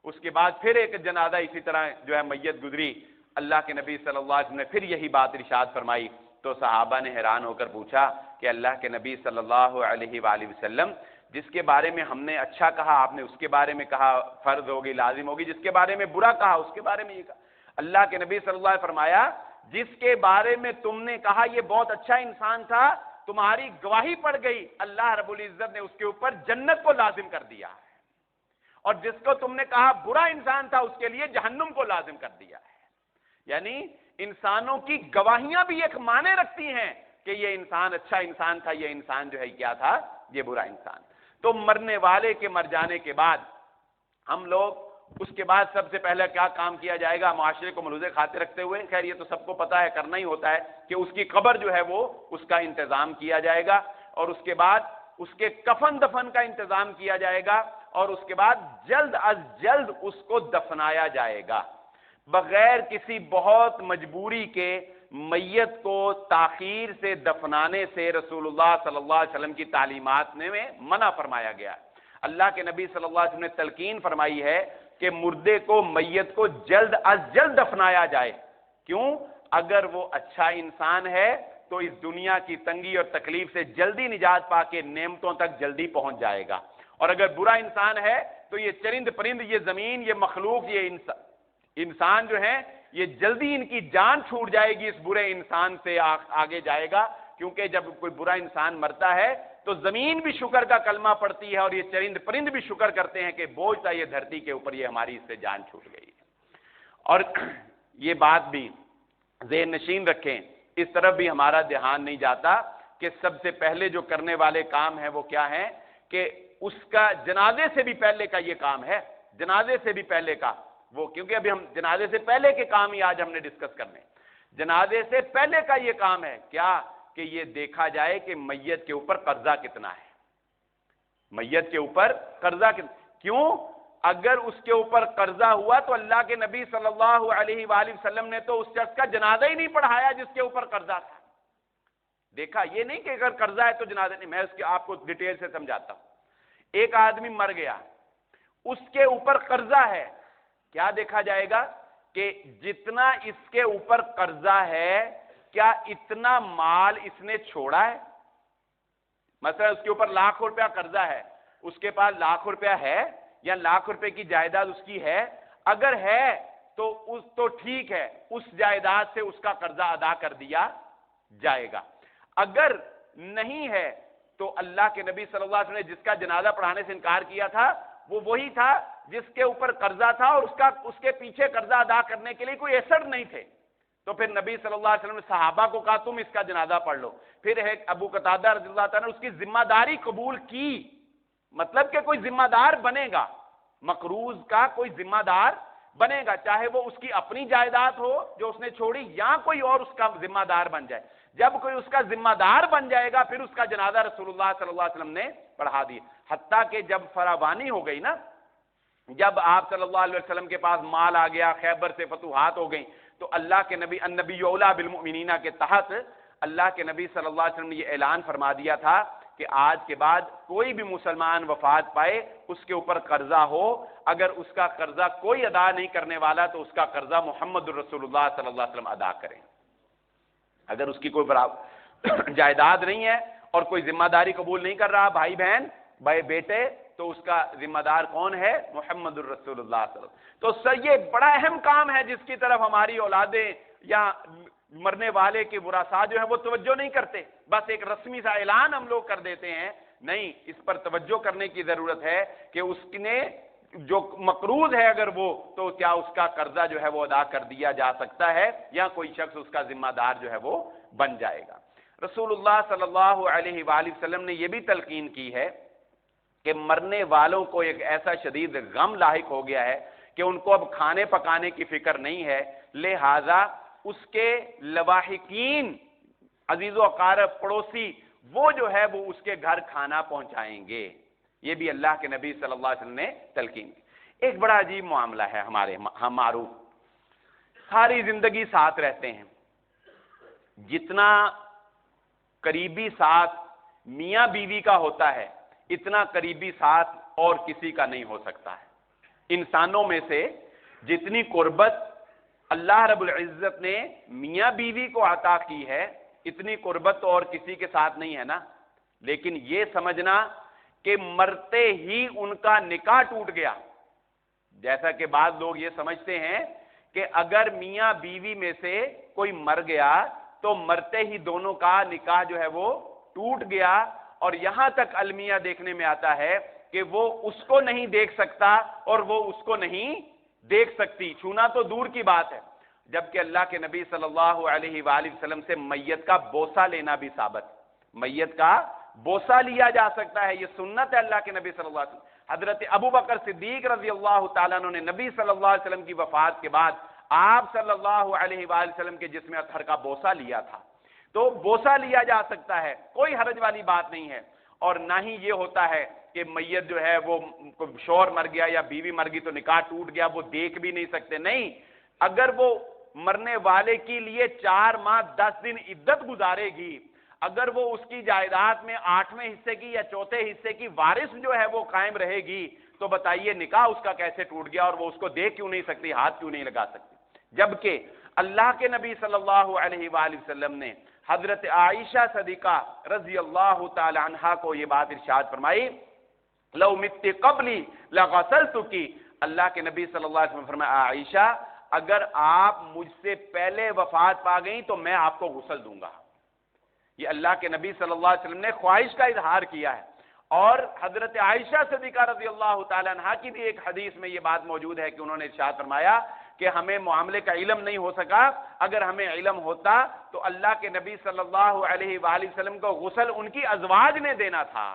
اس کے بعد پھر ایک جنازہ اسی طرح جو ہے میت گزری، اللہ کے نبی صلی اللہ علیہ وسلم نے پھر یہی بات ارشاد فرمائی، تو صحابہ نے حیران ہو کر پوچھا کہ اللہ کے نبی صلی اللہ علیہ وآلہ وسلم جس کے بارے میں ہم نے اچھا کہا آپ نے اس کے بارے میں کہا فرض ہوگی، لازم ہوگی، جس کے بارے میں برا کہا اس کے بارے میں یہ کہا۔ اللہ کے نبی صلی اللہ علیہ وسلم نے فرمایا جس کے بارے میں تم نے کہا یہ بہت اچھا انسان تھا، تمہاری گواہی پڑ گئی، اللہ رب العزت نے اس کے اوپر جنت کو لازم کر دیا ہے، اور جس کو تم نے کہا برا انسان تھا اس کے لیے جہنم کو لازم کر دیا ہے۔ یعنی انسانوں کی گواہیاں بھی ایک معنی رکھتی ہیں کہ یہ انسان اچھا انسان تھا، یہ انسان جو ہے کیا تھا، یہ برا انسان۔ تو مرنے والے کے مر جانے کے بعد ہم لوگ اس کے بعد سب سے پہلے کیا کام کیا جائے گا، معاشرے کو ملوث خاطر رکھتے ہوئے، خیر یہ تو سب کو پتہ ہے، کرنا ہی ہوتا ہے کہ اس کی قبر جو ہے وہ اس کا انتظام کیا جائے گا، اور اس کے بعد اس کے کفن دفن کا انتظام کیا جائے گا، اور اس کے بعد جلد از جلد اس کو دفنایا جائے گا، بغیر کسی بہت مجبوری کے۔ میت کو تاخیر سے دفنانے سے رسول اللہ صلی اللہ علیہ وسلم کی تعلیمات میں منع فرمایا گیا۔ اللہ کے نبی صلی اللہ علیہ وسلم نے تلقین فرمائی ہے کہ مردے کو، میت کو جلد از جلد دفنایا جائے۔ کیوں؟ اگر وہ اچھا انسان ہے تو اس دنیا کی تنگی اور تکلیف سے جلدی نجات پا کے نعمتوں تک جلدی پہنچ جائے گا، اور اگر برا انسان ہے تو یہ چرند پرند، یہ زمین، یہ مخلوق، یہ انسان جو ہے یہ جلدی ان کی جان چھوٹ جائے گی، اس برے انسان سے آگے جائے گا، کیونکہ جب کوئی برا انسان مرتا ہے تو زمین بھی شکر کا کلمہ پڑتی ہے، اور یہ چرند پرند بھی شکر کرتے ہیں کہ بوجھ تھا یہ دھرتی کے اوپر، یہ ہماری اس سے جان چھوٹ گئی ہے۔ اور یہ بات بھی ذہن نشین رکھیں، اس طرف بھی ہمارا دھیان نہیں جاتا کہ سب سے پہلے جو کرنے والے کام ہیں وہ کیا ہیں، کہ اس کا جنازے سے بھی پہلے کا یہ کام ہے، جنازے سے بھی پہلے کا وہ، کیونکہ ابھی ہم جنازے سے پہلے کے کام ہی آج ہم نے ڈسکس کرنے، جنازے سے پہلے کا یہ کام ہے کیا، کہ یہ دیکھا جائے کہ میت کے اوپر قرضہ کتنا ہے، میت کے اوپر قرضہ کتنا، کیوں؟ اگر اس کے اوپر قرضہ ہوا تو اللہ کے نبی صلی اللہ علیہ وآلہ وسلم نے تو اس شخص کا جنازہ ہی نہیں پڑھایا جس کے اوپر قرضہ تھا۔ دیکھا، یہ نہیں کہ اگر قرضہ ہے تو جنازہ نہیں، میں اس کی آپ کو ڈیٹیل سے سمجھاتا ہوں۔ ایک آدمی مر گیا، اس کے اوپر قرضہ ہے، کیا دیکھا جائے گا کہ جتنا اس کے اوپر قرضہ ہے کیا اتنا مال اس نے چھوڑا ہے؟ مثلا اس کے اوپر لاکھ روپیہ قرضہ ہے، اس کے پاس لاکھ روپیہ ہے یا لاکھ روپے کی جائیداد اس کی ہے؟ اگر ہے تو ٹھیک ہے، اس جائیداد سے اس کا قرضہ ادا کر دیا جائے گا۔ اگر نہیں ہے تو اللہ کے نبی صلی اللہ علیہ وسلم نے جس کا جنازہ پڑھانے سے انکار کیا تھا وہ وہی تھا جس کے اوپر قرضہ تھا اور اس کے پیچھے قرضہ ادا کرنے کے لیے کوئی ایسٹ نہیں تھے، تو پھر نبی صلی اللہ علیہ وسلم نے صحابہ کو کہا تم اس کا جنازہ پڑھ لو۔ پھر ایک ابو قتادہ رضی اللہ تعالیٰ نے اس کی ذمہ داری قبول کی، مطلب کہ کوئی ذمہ دار بنے گا، مقروض کا کوئی ذمہ دار بنے گا، چاہے وہ اس کی اپنی جائیداد ہو جو اس نے چھوڑی یا کوئی اور اس کا ذمہ دار بن جائے۔ جب کوئی اس کا ذمہ دار بن جائے گا پھر اس کا جنازہ رسول اللہ صلی اللہ علیہ وسلم نے پڑھا دی، حتیٰ کہ جب فراوانی ہو گئی نا، جب آپ صلی اللہ علیہ وسلم کے پاس مال آ گیا، خیبر سے فتوحات ہو گئیں، تو اللہ کے نبی النبی اولیٰ بالمؤمنین کے تحت اللہ کے نبی صلی اللہ علیہ وسلم نے یہ اعلان فرما دیا تھا کہ آج کے بعد کوئی بھی مسلمان وفات پائے اس کے اوپر قرضہ ہو، اگر اس کا قرضہ کوئی ادا نہیں کرنے والا تو اس کا قرضہ محمد الرسول اللہ صلی اللہ علیہ وسلم ادا کریں۔ اگر اس کی کوئی جائیداد نہیں ہے اور کوئی ذمہ داری قبول نہیں کر رہا، بھائی بہن بھائی بیٹے، تو اس کا ذمہ دار کون ہے؟ محمد الرسول اللہ صلی اللہ علیہ وسلم۔ تو یہ بڑا اہم کام ہے جس کی طرف ہماری اولادیں یا مرنے والے کے ورثاء جو ہیں وہ توجہ نہیں کرتے، بس ایک رسمی سا اعلان ہم لوگ کر دیتے ہیں، نہیں، اس پر توجہ کرنے کی ضرورت ہے کہ اس نے جو مقروض ہے اگر وہ، تو کیا اس کا قرضہ جو ہے وہ ادا کر دیا جا سکتا ہے یا کوئی شخص اس کا ذمہ دار جو ہے وہ بن جائے گا۔ رسول اللہ صلی اللہ علیہ وآلہ وسلم نے یہ بھی تلقین کی ہے کہ مرنے والوں کو ایک ایسا شدید غم لاحق ہو گیا ہے کہ ان کو اب کھانے پکانے کی فکر نہیں ہے، لہذا اس کے لواحقین، عزیز و اقارب، پڑوسی، وہ جو ہے وہ اس کے گھر کھانا پہنچائیں گے۔ یہ بھی اللہ کے نبی صلی اللہ علیہ وسلم نے تلقین کی۔ ایک بڑا عجیب معاملہ ہے ہم معروف ساری زندگی ساتھ رہتے ہیں، جتنا قریبی ساتھ میاں بیوی کا ہوتا ہے اتنا قریبی ساتھ اور کسی کا نہیں ہو سکتا ہے۔ انسانوں میں سے جتنی قربت اللہ رب العزت نے میاں بیوی کو عطا کی ہے اتنی قربت تو اور کسی کے ساتھ نہیں ہے نا، لیکن یہ سمجھنا کہ مرتے ہی ان کا نکاح ٹوٹ گیا، جیسا کہ بعض لوگ یہ سمجھتے ہیں کہ اگر میاں بیوی میں سے کوئی مر گیا تو مرتے ہی دونوں کا نکاح جو ہے وہ ٹوٹ گیا، اور یہاں تک المیہ دیکھنے میں آتا ہے کہ وہ اس کو نہیں دیکھ سکتا اور وہ اس کو نہیں دیکھ سکتی، چھونا تو دور کی بات ہے، جبکہ اللہ کے نبی صلی اللہ علیہ وآلہ وسلم سے میت کا بوسہ لینا بھی ثابت، میت کا بوسہ لیا جا سکتا ہے، یہ سنت ہے اللہ کے نبی صلی اللہ علیہ وسلم۔ حضرت ابو بکر صدیق رضی اللہ تعالیٰ عنہ نے نبی صلی اللہ علیہ وسلم کی وفات کے بعد آپ صلی اللہ علیہ وآلہ وسلم کے جسم اطہر کا بوسہ لیا تھا، تو بوسہ لیا جا سکتا ہے، کوئی حرج والی بات نہیں ہے۔ اور نہ ہی یہ ہوتا ہے کہ میت جو ہے وہ شوہر مر گیا یا بیوی مر گئی تو نکاح ٹوٹ گیا، وہ دیکھ بھی نہیں سکتے، نہیں، اگر وہ مرنے والے کے لیے 4 ماہ 10 دن عدت گزارے گی، اگر وہ اس کی جائیداد میں 8ویں حصے کی یا 4تھے حصے کی وارث جو ہے وہ قائم رہے گی، تو بتائیے نکاح اس کا کیسے ٹوٹ گیا اور وہ اس کو دیکھ کیوں نہیں سکتی، ہاتھ کیوں نہیں لگا سکتی۔ جبکہ اللہ کے نبی صلی اللہ علیہ وآلہ وسلم نے حضرت عائشہ صدیقہ رضی اللہ تعالی عنہا کو یہ بات ارشاد فرمائی، لو مت قبلی لغسلتکی، اللہ کے نبی صلی اللہ علیہ وسلم فرمایا عائشہ اگر آپ مجھ سے پہلے وفات پا گئیں تو میں آپ کو غسل دوں گا۔ یہ اللہ کے نبی صلی اللہ علیہ وسلم نے خواہش کا اظہار کیا ہے، اور حضرت عائشہ صدیقہ رضی اللہ تعالی عنہا کی بھی ایک حدیث میں یہ بات موجود ہے کہ انہوں نے ارشاد فرمایا کہ ہمیں معاملے کا علم نہیں ہو سکا، اگر ہمیں علم ہوتا تو اللہ کے نبی صلی اللہ علیہ وآلہ وسلم کو غسل ان کی ازواج نے دینا تھا،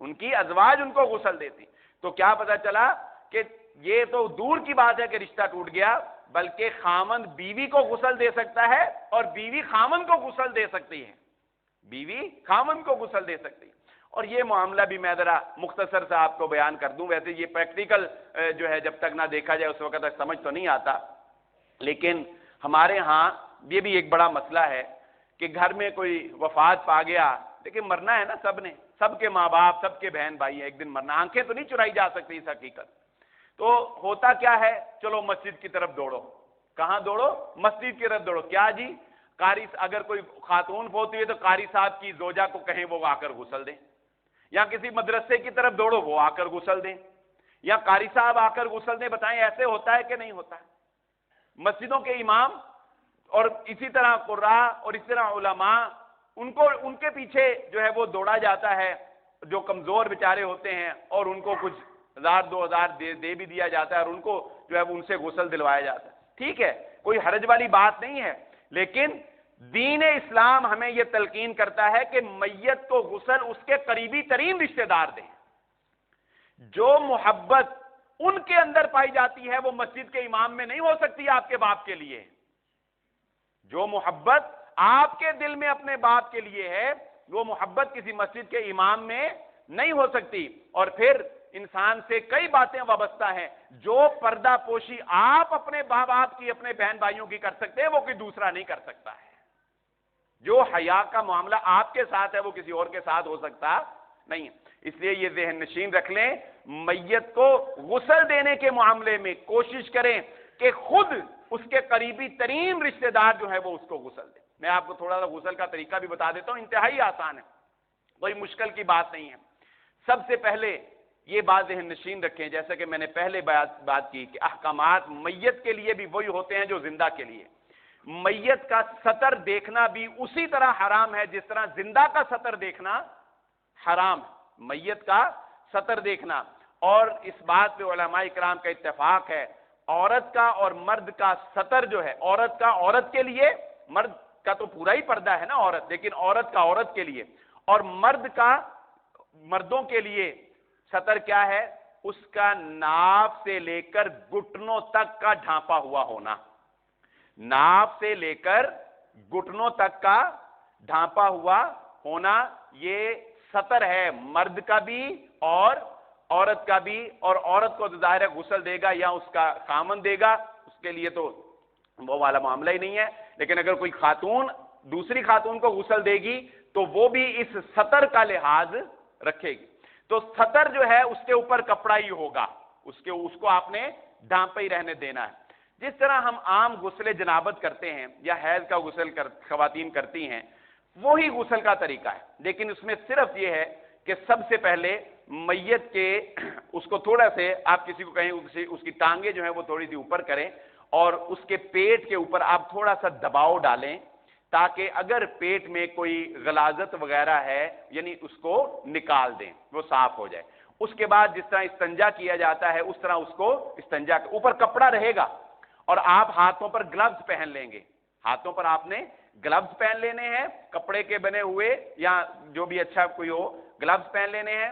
ان کی ازواج ان کو غسل دیتی۔ تو کیا پتہ چلا کہ یہ تو دور کی بات ہے کہ رشتہ ٹوٹ گیا، بلکہ خامند بیوی کو غسل دے سکتا ہے اور بیوی خامند کو غسل دے سکتی ہے، بیوی خامند کو غسل دے سکتی ہے۔ اور یہ معاملہ بھی میں ذرا مختصر سے آپ کو بیان کر دوں، ویسے یہ پریکٹیکل جو ہے جب تک نہ دیکھا جائے اس وقت تک سمجھ تو نہیں آتا، لیکن ہمارے ہاں یہ بھی ایک بڑا مسئلہ ہے کہ گھر میں کوئی وفات پا گیا، لیکن مرنا ہے نا سب نے، سب کے ماں باپ سب کے بہن بھائی ہیں، ایک دن مرنا، آنکھیں تو نہیں چرائی جا سکتی اس حقیقت۔ تو ہوتا کیا ہے، چلو مسجد کی طرف دوڑو، کہاں دوڑو؟ مسجد کی طرف دوڑو، کیا جی قاری اگر کوئی خاتون فوت ہوئی ہے تو قاری صاحب کی زوجہ کو کہیں وہ آ کر غسل دیں، یا کسی مدرسے کی طرف دوڑو وہ آ کر غسل دیں، یا قاری صاحب آ کر غسل دیں، بتائیں ایسے ہوتا ہے کہ نہیں ہوتا ہے؟ مسجدوں کے امام اور اسی طرح قراء اور اسی طرح علماء، ان کے پیچھے جو ہے وہ دوڑا جاتا ہے، جو کمزور بیچارے ہوتے ہیں، اور ان کو کچھ 1000-2000 دے بھی دیا جاتا ہے، اور ان کو جو ہے ان سے غسل دلوایا جاتا ہے۔ ٹھیک ہے، کوئی حرج والی بات نہیں ہے، لیکن دین اسلام ہمیں یہ تلقین کرتا ہے کہ میت کو غسل اس کے قریبی ترین رشتہ دار دیں۔ جو محبت ان کے اندر پائی جاتی ہے وہ مسجد کے امام میں نہیں ہو سکتی آپ کے باپ کے لیے۔ جو محبت آپ کے دل میں اپنے باپ کے لیے ہے وہ محبت کسی مسجد کے امام میں نہیں ہو سکتی۔ اور پھر انسان سے کئی باتیں وابستہ ہیں، جو پردہ پوشی آپ اپنے ماں باپ کی، اپنے بہن بھائیوں کی کر سکتے ہیں، وہ کوئی دوسرا نہیں کر سکتا ہے۔ جو حیا کا معاملہ آپ کے ساتھ ہے وہ کسی اور کے ساتھ ہو سکتا نہیں ہے۔ اس لیے یہ ذہن نشین رکھ لیں، میت کو غسل دینے کے معاملے میں کوشش کریں کہ خود اس کے قریبی ترین رشتہ دار جو ہے وہ اس کو غسل دے۔ میں آپ کو تھوڑا سا غسل کا طریقہ بھی بتا دیتا ہوں، انتہائی آسان ہے، کوئی مشکل کی بات نہیں ہے۔ سب سے پہلے یہ بات ذہن نشین رکھیں، جیسا کہ میں نے پہلے بات کی کہ احکامات میت کے لیے بھی وہی ہوتے ہیں جو زندہ کے لیے۔ میت کا سطر دیکھنا بھی اسی طرح حرام ہے جس طرح زندہ کا سطر دیکھنا حرام ہے۔ میت کا سطر دیکھنا، اور اس بات پہ علماء کرام کا اتفاق ہے، عورت کا اور مرد کا سطر جو ہے، عورت کا عورت کے لیے، مرد کا تو پورا ہی پردہ ہے نا عورت، لیکن عورت کا عورت کے لیے، اور مرد کا مردوں کے لیے سطر کیا ہے؟ اس کا ناف سے لے کر گھٹنوں تک کا ڈھانپا ہوا ہونا۔ ناف سے لے کر گھٹنوں تک کا ڈھانپا ہوا ہونا، یہ سطر ہے مرد کا بھی اور عورت کا بھی۔ اور عورت کو ظاہر ہے غسل دے گا یا اس کا خامن دے گا، اس کے لیے تو وہ والا معاملہ ہی نہیں ہے، لیکن اگر کوئی خاتون دوسری خاتون کو غسل دے گی تو وہ بھی اس سطر کا لحاظ رکھے گی۔ تو سطر جو ہے اس کے اوپر کپڑا ہی ہوگا، اس کو آپ نے ڈھانپے ہی رہنے دینا ہے۔ جس طرح ہم عام غسل جنابت کرتے ہیں یا حیض کا غسل خواتین کرتی ہیں، وہی غسل کا طریقہ ہے، لیکن اس میں صرف یہ ہے کہ سب سے پہلے میت کے اس کو تھوڑا سے آپ کسی کو کہیں اس کی ٹانگیں جو ہیں وہ تھوڑی سی اوپر کریں، اور اس کے پیٹ کے اوپر آپ تھوڑا سا دباؤ ڈالیں، تاکہ اگر پیٹ میں کوئی غلاظت وغیرہ ہے یعنی اس کو نکال دیں، وہ صاف ہو جائے۔ اس کے بعد جس طرح استنجا کیا جاتا ہے اس طرح اس کو استنجا، اوپر کپڑا رہے گا، اور آپ ہاتھوں پر گلوز پہن لیں گے، ہاتھوں پر آپ نے گلوز پہن لینے ہیں، کپڑے کے بنے ہوئے یا جو بھی اچھا کوئی ہو، گلوز پہن لینے ہیں،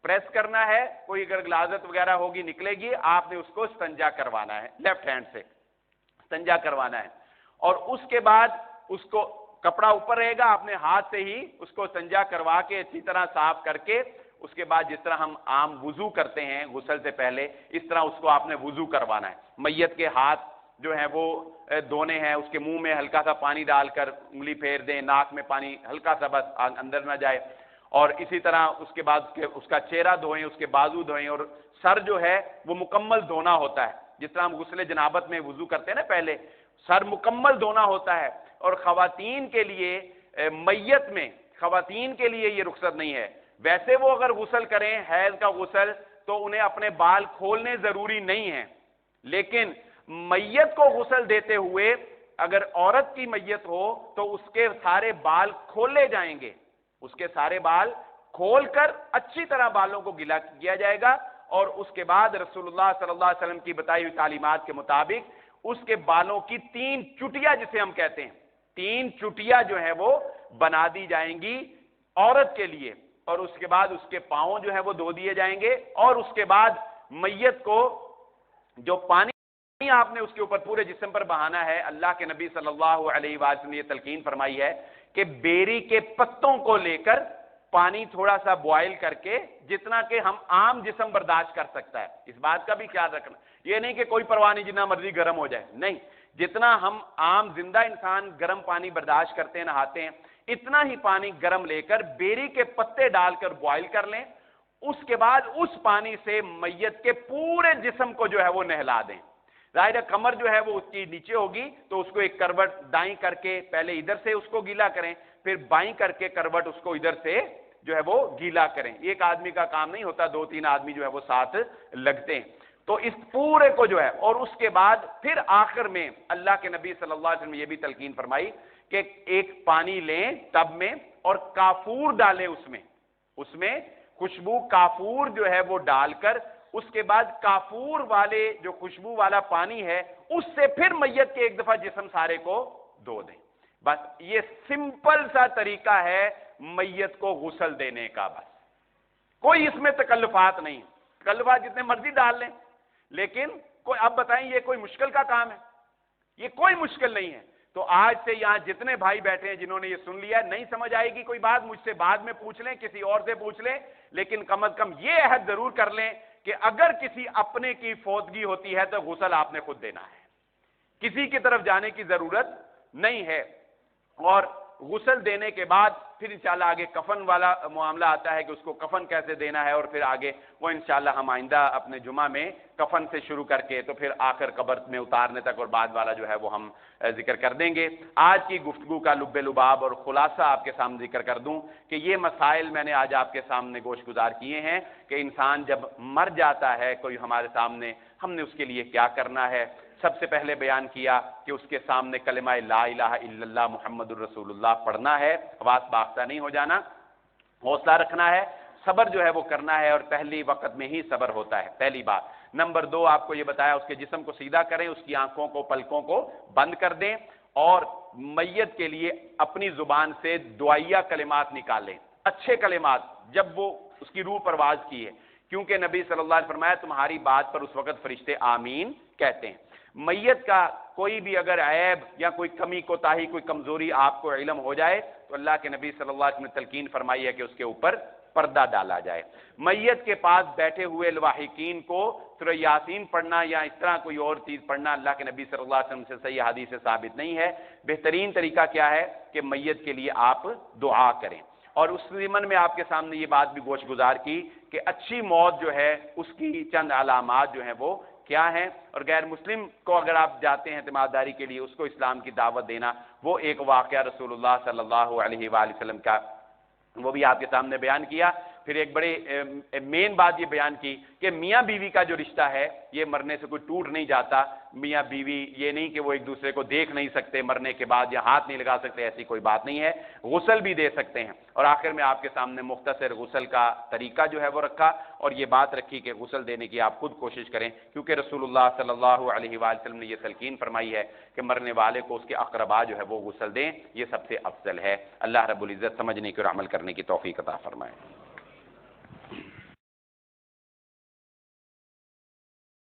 پریس کرنا ہے، کوئی اگر غلاظت وغیرہ ہوگی نکلے گی، آپ نے اس کو استنجا کروانا ہے، لیفٹ ہینڈ سے استنجا کروانا ہے، اور اس کے بعد اس کو کپڑا اوپر رہے گا، آپ نے ہاتھ سے ہی اس کو استنجا کروا کے اچھی طرح صاف کر کے، اس کے بعد جس طرح ہم عام وضو کرتے ہیں غسل سے پہلے، اس طرح اس کو آپ نے وضو کروانا ہے۔ میت کے ہاتھ جو ہیں وہ دھونے ہیں، اس کے منہ میں ہلکا سا پانی ڈال کر انگلی پھیر دیں، ناک میں پانی ہلکا سا بس اندر نہ جائے، اور اسی طرح اس کے بعد اس کا چہرہ دھوئیں، اس کے بازو دھوئیں، اور سر جو ہے وہ مکمل دھونا ہوتا ہے، جس طرح ہم غسل جنابت میں وضو کرتے ہیں نا پہلے، سر مکمل دھونا ہوتا ہے۔ اور خواتین کے لیے میت میں خواتین کے لیے یہ رخصت نہیں ہے، ویسے وہ اگر غسل کریں حیض کا غسل تو انہیں اپنے بال کھولنے ضروری نہیں ہیں، لیکن میت کو غسل دیتے ہوئے اگر عورت کی میت ہو تو اس کے سارے بال کھولے جائیں گے، اس کے سارے بال کھول کر اچھی طرح بالوں کو گیلا کیا جائے گا، اور اس کے بعد رسول اللہ صلی اللہ علیہ وسلم کی بتائی ہوئی تعلیمات کے مطابق اس کے بالوں کی 3 چٹیاں جسے ہم کہتے ہیں، 3 چٹیاں جو ہیں وہ بنا دی جائیں گی عورت کے لیے، اور اس کے بعد اس کے پاؤں جو ہیں وہ دھو دیے جائیں گے، اور اس کے بعد میت کو جو پانی آپ نے اس کے اوپر پورے جسم پر بہانا ہے، اللہ کے نبی صلی اللہ علیہ وسلم نے یہ تلقین فرمائی ہے کہ بیری کے پتوں کو لے کر پانی تھوڑا سا بوائل کر کے، جتنا کہ ہم عام جسم برداشت کر سکتا ہے، اس بات کا بھی خیال رکھنا، یہ نہیں کہ کوئی پرواہ نہیں جتنا مرضی گرم ہو جائے، نہیں، جتنا ہم عام زندہ انسان گرم پانی برداشت کرتے ہیں نہاتے ہیں، اتنا ہی پانی گرم لے کر بیری کے پتے ڈال کر بوائل کر لیں، اس کے بعد اس پانی سے میت کے پورے جسم کو جو ہے وہ نہلا دیں۔ ظاہر کمر جو ہے وہ اس کی نیچے ہوگی تو اس کو ایک کروٹ دائیں کر کے پہلے ادھر سے اس کو گیلا کریں، پھر بائیں کر کے کروٹ اس کو ادھر سے جو ہے وہ گیلا کریں۔ ایک آدمی کا کام نہیں ہوتا، 2-3 آدمی جو ہے وہ ساتھ لگتے ہیں۔ تو اس پورے کو جو ہے، اور اس کے بعد پھر آخر میں اللہ کے نبی صلی اللہ علیہ وسلم نے یہ بھی تلقین فرمائی کہ ایک پانی لیں ٹب میں اور کافور ڈالیں اس میں خوشبو کافور جو ہے وہ ڈال کر، اس کے بعد کافور والے جو خوشبو والا پانی ہے اس سے پھر میت کے ایک دفعہ جسم سارے کو دھو دیں۔ بس یہ سمپل سا طریقہ ہے میت کو غسل دینے کا، بس کوئی اس میں تکلفات نہیں، تکلفات جتنے مرضی ڈال لیں، لیکن کوئی اب بتائیں یہ کوئی مشکل کا کام ہے؟ یہ کوئی مشکل نہیں ہے۔ تو آج سے یہاں جتنے بھائی بیٹھے ہیں جنہوں نے یہ سن لیا، نہیں سمجھ آئے گی کوئی بات مجھ سے بعد میں پوچھ لیں، کسی اور سے پوچھ لیں، لیکن کم از کم یہ عہد ضرور کر لیں کہ اگر کسی اپنے کی فوتگی ہوتی ہے تو غسل آپ نے خود دینا ہے، کسی کی طرف جانے کی ضرورت نہیں ہے۔ اور غسل دینے کے بعد پھر انشاءاللہ آگے کفن والا معاملہ آتا ہے کہ اس کو کفن کیسے دینا ہے، اور پھر آگے وہ انشاءاللہ ہم آئندہ اپنے جمعہ میں کفن سے شروع کر کے تو پھر آخر قبر میں اتارنے تک اور بعد والا جو ہے وہ ہم ذکر کر دیں گے۔ آج کی گفتگو کا لب لباب اور خلاصہ آپ کے سامنے ذکر کر دوں کہ یہ مسائل میں نے آج آپ کے سامنے گوش گزار کیے ہیں کہ انسان جب مر جاتا ہے کوئی ہمارے سامنے، ہم نے اس کے لیے کیا کرنا ہے۔ سب سے پہلے بیان کیا کہ اس کے سامنے کلمہ لا الہ الا اللہ محمد الرسول اللہ پڑھنا ہے، آواز باختہ نہیں ہو جانا، حوصلہ رکھنا ہے، صبر جو ہے وہ کرنا ہے، اور پہلی وقت میں ہی صبر ہوتا ہے، پہلی بات۔ نمبر 2 آپ کو یہ بتایا اس کے جسم کو سیدھا کریں، اس کی آنکھوں کو پلکوں کو بند کر دیں، اور میت کے لیے اپنی زبان سے دعائیہ کلمات نکالیں، اچھے کلمات، جب وہ اس کی روح پرواز کی ہے، کیونکہ نبی صلی اللہ علیہ وسلم فرمایا تمہاری بات پر اس وقت فرشتے آمین کہتے ہیں۔ میت کا کوئی بھی اگر عیب یا کوئی کمی کوتاہی کوئی کمزوری آپ کو علم ہو جائے تو اللہ کے نبی صلی اللہ علیہ وسلم نے تلقین فرمائی ہے کہ اس کے اوپر پردہ ڈالا جائے۔ میت کے پاس بیٹھے ہوئے لواحقین کو سورہ یاسین پڑھنا یا اس طرح کوئی اور چیز پڑھنا اللہ کے نبی صلی اللہ علیہ وسلم سے صحیح حدیث سے ثابت نہیں ہے۔ بہترین طریقہ کیا ہے کہ میت کے لیے آپ دعا کریں، اور اس ضمن میں آپ کے سامنے یہ بات بھی گوش گزار کی کہ اچھی موت جو ہے اس کی چند علامات جو ہیں وہ کیا ہیں، اور غیر مسلم کو اگر آپ جاتے ہیں اعتماد داری کے لیے اس کو اسلام کی دعوت دینا، وہ ایک واقعہ رسول اللہ صلی اللہ علیہ وآلہ وسلم کا وہ بھی آپ کے سامنے بیان کیا۔ پھر ایک بڑے مین بات یہ بیان کی کہ میاں بیوی کا جو رشتہ ہے یہ مرنے سے کوئی ٹوٹ نہیں جاتا۔ میاں بیوی یہ نہیں کہ وہ ایک دوسرے کو دیکھ نہیں سکتے مرنے کے بعد یا ہاتھ نہیں لگا سکتے، ایسی کوئی بات نہیں ہے، غسل بھی دے سکتے ہیں۔ اور آخر میں آپ کے سامنے مختصر غسل کا طریقہ جو ہے وہ رکھا، اور یہ بات رکھی کہ غسل دینے کی آپ خود کوشش کریں، کیونکہ رسول اللہ صلی اللہ علیہ وآلہ وسلم نے یہ تلقین فرمائی ہے کہ مرنے والے کو اس کے اقربا جو ہے وہ غسل دیں، یہ سب سے افضل ہے۔ اللہ رب العزت سمجھنے کی اور عمل کرنے کی توفیق عطا فرمائے۔